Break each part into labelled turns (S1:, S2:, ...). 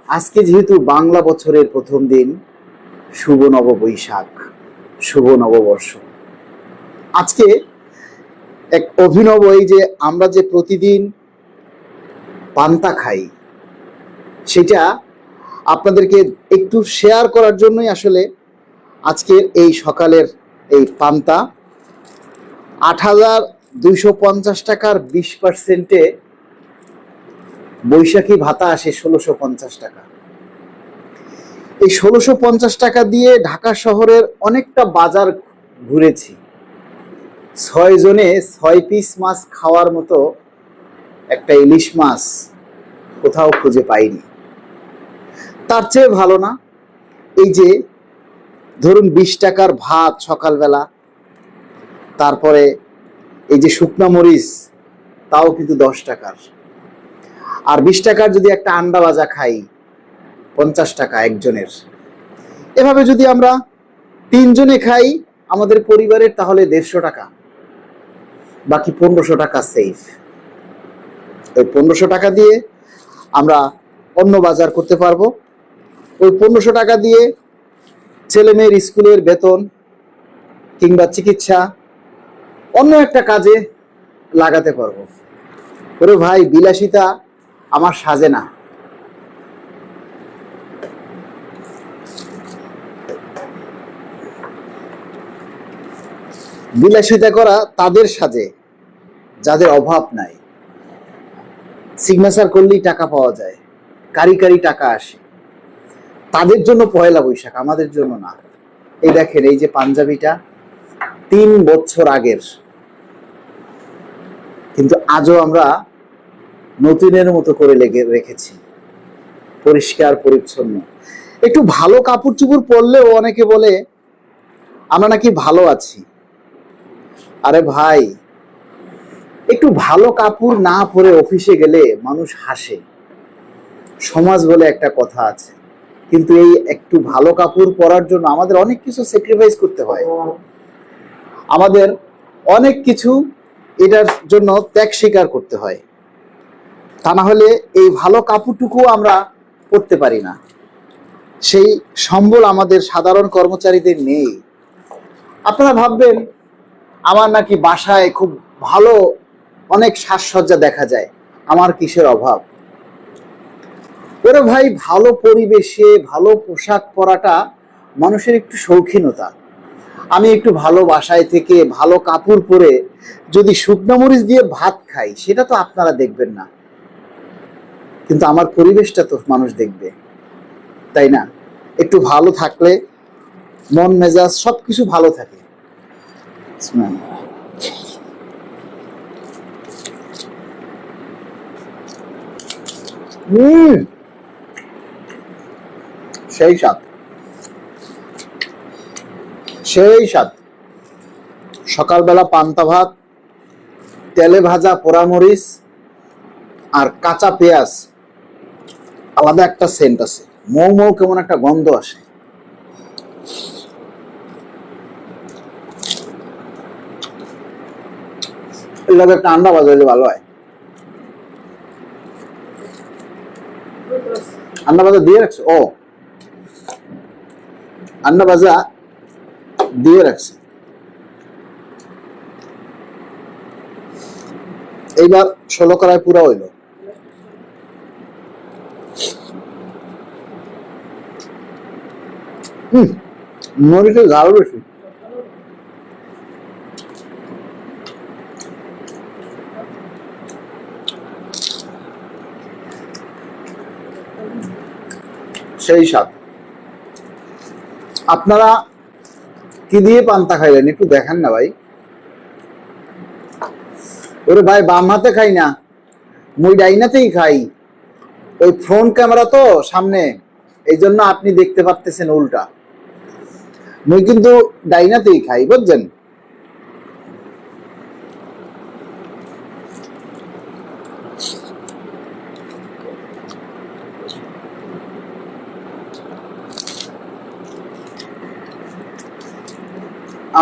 S1: আজকে যেহেতু বাংলা বছরের প্রথম দিন, শুভ নববৈশাখ, শুভ নববর্ষ। আজকে এক অভিনব, এই যে আমরা যে প্রতিদিন পান্তা খাই, সেটা আপনাদেরকে একটু শেয়ার করার জন্যই আসলে আজকের এই সকালের এই পান্তা। ৮,২৫০ টাকার 20%-এ বৈশাখী ভাতা আসে ১৬৫০ টাকা। এই ১৬৫০ টাকা দিয়ে ঢাকা শহরের অনেকটা বাজার ঘুরেছি। ৬ জনে ৬ পিস মাছ খাওয়ার মতো একটা ইলিশ মাছ কোথাও খুঁজে পাইনি। তার চেয়ে ভালো না, এই যে ধরুন ২০ টাকার ভাত সকালবেলা, তারপরে এই যে শুকনা মরিচ, তাও কিন্তু ১০ টাকার। আর ২০ টাকার যদি একটা আন্ডা ভাজা খাই, ৫০ টাকা একজনের। এভাবে যদি আমরা ৩ জনে খাই আমাদের পরিবারের, তাহলে ১৫০ টাকা, বাকি ১৫০০ টাকা সেফ। ওই ১৫০০ টাকা দিয়ে আমরা অন্য বাজার করতে পারবো। ওই ১৫০০ টাকা দিয়ে ছেলে মেয়ের স্কুলের বেতন কিংবা চিকিৎসা অন্য একটা কাজে লাগাতে পারবো। ওরে ভাই, বিলাসিতা আমার সাজে না। বিলাসিতা করা তাদের সাজে যাদের অভাব নাই। সিগনেচার করলেই টাকা পাওয়া যায়, কারি কারি টাকা আসে, তাদের জন্য পয়লা বৈশাখ, আমাদের জন্য না। এই দেখেন, এই যে পাঞ্জাবিটা ৩ বছর আগের, কিন্তু আজও আমরা নতুনের মতো করে রেখেছি, পরিষ্কার পরিচ্ছন্ন। একটু ভালো কাপড় চোপড় পরলেও অনেকে বলে আমরা নাকি ভালো আছি। আরে ভাই, একটু ভালো কাপড় না পরে অফিসে গেলে মানুষ হাসে, সমাজ বলে একটা কথা আছে। কিন্তু এই একটু ভালো কাপড় পরার জন্য আমাদের অনেক কিছু স্যাক্রিফাইস করতে হয়, আমাদের অনেক কিছু এটার জন্য ত্যাগ স্বীকার করতে হয়। তা না হলে এই ভালো কাপড়টুকু আমরা পরতে পারি না। সেই সম্বল আমাদের সাধারণ কর্মচারীদের নেই। আপনারা ভাববেন আমার নাকি বাসায় খুব ভালো অনেক সাজসজ্জা দেখা যায়, আমার কিসের অভাব? ওরে ভাই, ভালো পরিবেশে ভালো পোশাক পরাটা মানুষের একটু শৌখিনতা। আমি একটু ভালো বাসায় থেকে ভালো কাপড় পরে যদি শুকনো মরিচ দিয়ে ভাত খাই, সেটা তো আপনারা দেখবেন না, কিন্তু আমার পরিবেশটা তো মানুষ দেখবে, তাই না? একটু ভালো থাকলে মন মেজাজ সবকিছু ভালো থাকে। সেই স্বাদ, সেই স্বাদ। সকালবেলা পান্তা ভাত, তেলে ভাজা পোড়ামরিচ আর কাঁচা পেঁয়াজ, আলাদা একটা সেন্ট আছে, মৌ মৌ কেমন একটা গন্ধ আসে। এর লগে একটা আন্ডা ভাজা হলে ভালো হয়। আন্ডা ভাজা দিয়ে রাখছে? ও, আন্ডা ভাজা দিয়ে রাখছে। এইবার ১৬ কড়াই পুরা হইল। মরিচের ঝাল বেশি। সেই স্বাদ। আপনারা কি দিয়ে পান্তা খাইলেন একটু দেখান না ভাই। ওরে ভাই, বাম হাতে খাই না, মুই ডাইনাতেই খাই। ওই ফ্রন্ট ক্যামেরা তো সামনে, এই জন্য আপনি দেখতে পাচ্ছেন উল্টা। মুই কিন্তু ডাইনাতেই খাই, বুঝছেন?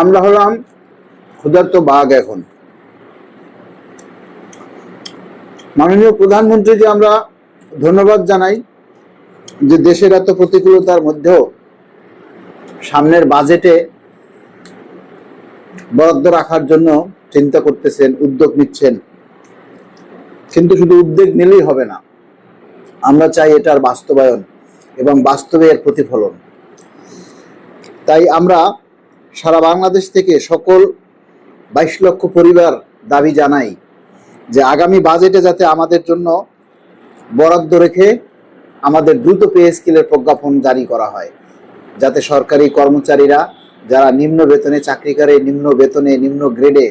S1: আমরা হলাম ক্ষুধার্ত বাঘ। এখন মাননীয় প্রধানমন্ত্রীকে আমরা ধন্যবাদ জানাই, যে দেশের এত প্রতিকূলতার মধ্যেও সামনের বাজেটে বরাদ্দ রাখার জন্য চিন্তা করতেছেন, উদ্যোগ নিচ্ছেন। কিন্তু শুধু উদ্যোগ নিলেই হবে না, আমরা চাই এটার বাস্তবায়ন এবং বাস্তবে এর প্রতিফলন। তাই আমরা সারা বাংলাদেশ থেকে সকল 22 লক্ষ পরিবার দাবি জানাই যে আগামী বাজেটে যাতে আমাদের জন্য বরাদ্দ রেখে আমাদের দ্রুত পে স্কেলের প্রজ্ঞাপন জারি করা হয়, যাতে সরকারি কর্মচারীরা যারা নিম্ন বেতনে চাকরি করে, নিম্ন বেতনে নিম্ন গ্রেডে,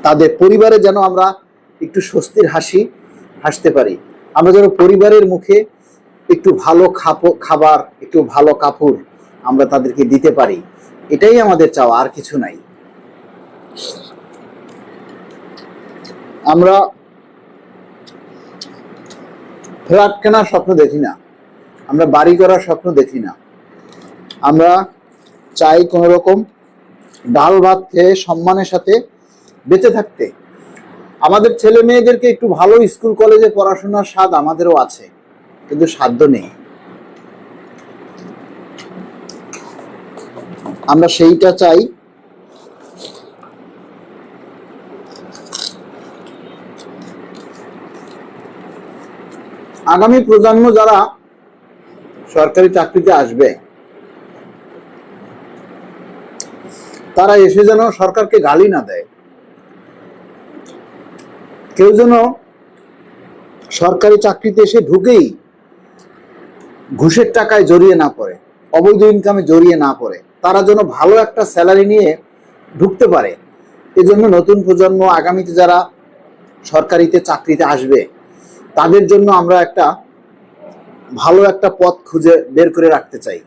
S1: তাদের পরিবারে যেন আমরা একটু স্বস্তির হাসি হাসতে পারি। আমরা যেন পরিবারের মুখে একটু ভালো খাবার, একটু ভালো কাপড় আমরা তাদেরকে দিতে পারি, এটাই আমাদের চাওয়া, আর কিছু নাই। আমরা ফ্ল্যাট কেনার স্বপ্ন দেখি না, আমরা বাড়ি করার স্বপ্ন দেখি না। আমরা চাই কোন রকম ডাল ভাত খেয়ে সম্মানের সাথে বেঁচে থাকতে। আমাদের ছেলে মেয়েদেরকে একটু ভালো স্কুল কলেজে পড়াশোনার স্বাদ আমাদেরও আছে, কিন্তু সাধ্য নেই। আমরা সেইটা চাই। আগামী প্রজন্ম যারা সরকারি চাকরিতে আসবে, তারা এসে যেন সরকারকে গালি না দেয়, কেউ যেন সরকারি চাকরিতে এসে ঢুকেই ঘুষের টাকায় জড়িয়ে না পড়ে, অবৈধ ইনকামে জড়িয়ে না পড়ে, তারা যেন ভালো একটা স্যালারি নিয়ে ঢুকতে পারে। এজন্য নতুন প্রজন্ম আগামীতে যারা সরকারিতে চাকরিতে আসবে, তাদের জন্য আমরা একটা ভালো একটা পথ খুঁজে বের করে রাখতে চাই।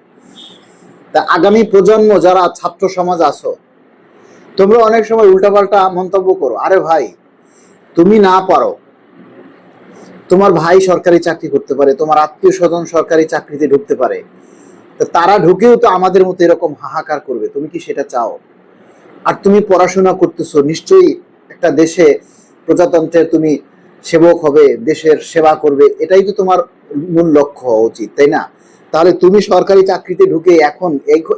S1: তা আগামী প্রজন্ম যারা ছাত্র সমাজ আছো, তোমরা অনেক সময় উল্টাপাল্টা মন্তব্য করো, আরে ভাই তুমি না পারো, তোমার ভাই সরকারি চাকরি করতে পারে, তোমার আত্মীয় স্বজন সরকারি চাকরিতে ঢুকতে পারে, তারা ঢুকেও তো আমাদের মতো এরকম হাহাকার করবে, তুমি কি সেটা চাও? আর তুমি পড়াশোনা করতেছো, নিশ্চয়ই একটা দেশে প্রজাতন্ত্রের তুমি সেবক হবে, দেশের সেবা করবে, এটাই তো তোমার মূল লক্ষ্য হওয়া উচিত, তাই না? তাহলে তুমি সরকারি চাকরিতে ঢুকে এখন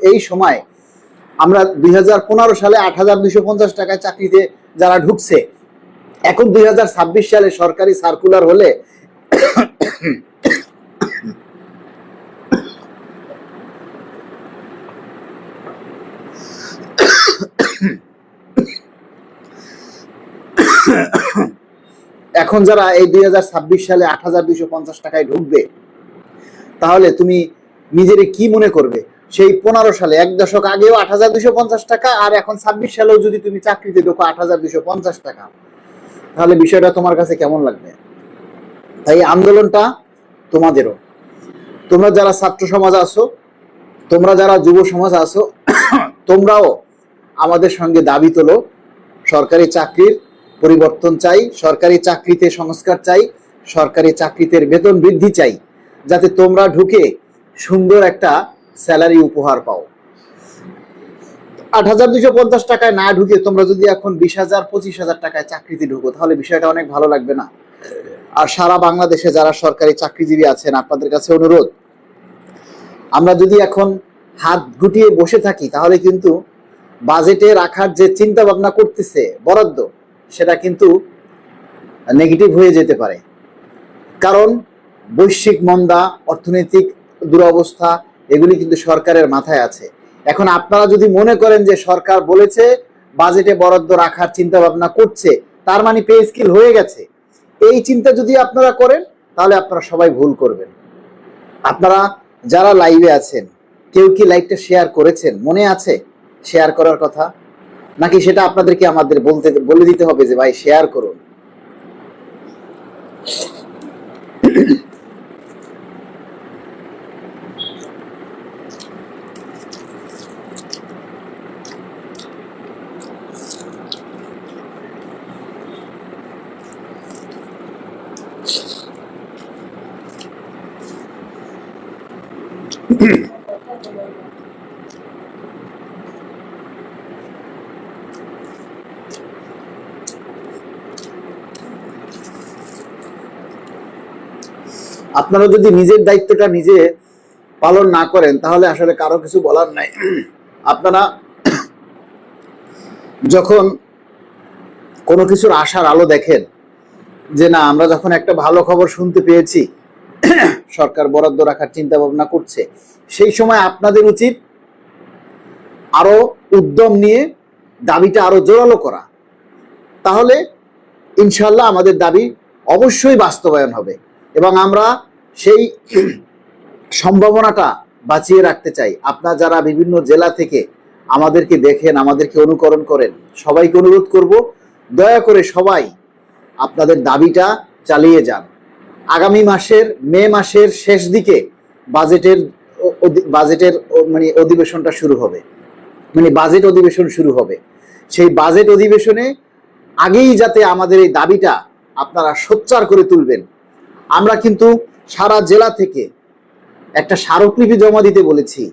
S1: এই সময় আমরা 2015 সালে 8,250 টাকায় চাকরিতে যারা ঢুকছে, এখন 2026 সালে সরকারি সার্কুলার হলে এখন যারা এই 2026 সালে 8,250 টাকায় ঢুকবে, তাহলে তুমি নিজের কি মনে করবে? সেই 15 সালে, এক দশক আগেও 8,250 টাকা, আর এখন 26 সালেও যদি তুমি চাকরিতে ঢোকো 8,250 টাকা, তাহলে বিষয়টা তোমার কাছে কেমন লাগবে? তাই আন্দোলনটা তোমাদেরও। তোমরা যারা ছাত্র সমাজ আছো, তোমরা যারা যুব সমাজ আছো, তোমরাও আমাদের সঙ্গে দাবি তোলো। সরকারি চাকরির পরিবর্তন চাই, সরকারি চাকরিতে সংস্কার চাই, সরকারি চাকরিতে বেতন বৃদ্ধি চাই, যাতে তোমরা ঢুকে সুন্দর একটা স্যালারি উপহার পাও। 8,250 টাকায় না ঢুকে তোমরা যদি এখন 20,000 25,000 টাকায় চাকরিতে ঢুকো, তাহলে বিষয়টা অনেক ভালো লাগবে না? আর সারা বাংলাদেশে যারা সরকারি চাকরিজীবী আছেন, আপনাদের কাছে অনুরোধ, আমরা যদি এখন হাত গুটিয়ে বসে থাকি, তাহলে কিন্তু বাজেটে রাখার যে চিন্তা ভাবনা করতেছে বরাদ্দ, সেটা কিন্তু নেগেটিভ হয়ে যেতে পারে। কারণ বৈশ্বিক মন্দা, অর্থনৈতিক দুরবস্থা, এগুলি কিন্তু সরকারের মাথায় আছে। এখন আপনারা যদি মনে করেন যে সরকার বলেছে বাজেটে বরাদ্দ রাখার চিন্তা ভাবনা করছে, তার মানে পে স্কেল হয়ে গেছে, এই চিন্তা যদি আপনারা করেন, তাহলে আপনারা সবাই ভুল করবেন। আপনারা যারা লাইভে আছেন, কেউ কি লাইভটা শেয়ার করেছেন? মনে আছে শেয়ার করার কথা? নাকি সেটা আপনাদেরকে আমাদের বলে দিতে হবে যে ভাই শেয়ার করুন? আপনারা যদি নিজের দায়িত্বটা নিজে পালন না করেন তাহলে আসলে কারো কিছু বলার নাই। আপনারা যখন কোনো কিছুর আশার আলো দেখেন, যে না আমরা যখন একটা ভালো খবর শুনতে পেয়েছি, সরকার বরাদ্দ রাখার চিন্তা ভাবনা করছে, সেই সময় আপনাদের উচিত আরো উদ্যম নিয়ে দাবিটা আরো জোরালো করা। তাহলে ইনশাল্লাহ আমাদের দাবি অবশ্যই বাস্তবায়ন হবে এবং আমরা সেই সম্ভাবনাটা বাঁচিয়ে রাখতে চাই। আপনারা যারা বিভিন্ন জেলা থেকে আমাদেরকে দেখেন, আমাদেরকে অনুকরণ করেন, সবাইকে অনুরোধ করব, দয়া করে সবাই আপনাদের দাবিটা চালিয়ে যান। আগামী মাসের মে মাসের শেষ দিকে বাজেটের মানে অধিবেশনটা শুরু হবে, মানে বাজেট অধিবেশন শুরু হবে। সেই বাজেট অধিবেশনে আগেই যাতে আমাদের এই দাবিটা আপনারা সোচ্চার করে তুলবেন। আমরা কিন্তু সারা জেলা থেকে একটা স্মারকলিপি জমা দিতে বলেছি,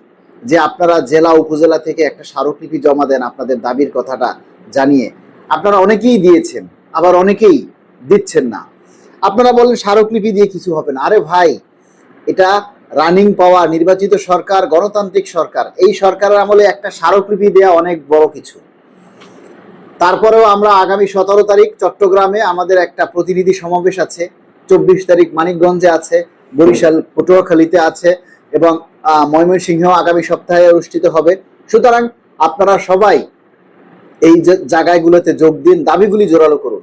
S1: যে আপনারা জেলা উপজেলা থেকে একটা স্মারকলিপি জমা দেন আপনাদের দাবির কথাটা জানিয়ে। আপনারা অনেকেই দিয়েছেন, আবার অনেকেই দিচ্ছেন না। আপনারা বলেন স্মারকলিপি দিয়ে কিছু হবে না। আরে ভাই, এটা রানিং পাওয়ার নির্বাচিত সরকার, গণতান্ত্রিক সরকার। এই সরকারের আমলে একটা স্মারকলিপি দেওয়া অনেক বড় কিছু। তারপরেও আমরা আগামী 17 তারিখ চট্টগ্রামে আমাদের একটা প্রতিনিধি সমাবেশ আছে, 24 তারিখ মানিকগঞ্জে আছে, বরিশাল পটুয়াখালীতে আছে এবং ময়মনসিংহ আগামী সপ্তাহে অনুষ্ঠিত হবে। সুতরাং আপনারা সবাই এই জায়গাগুলোতে যোগ দিন, দাবিগুলি জোরালো করুন।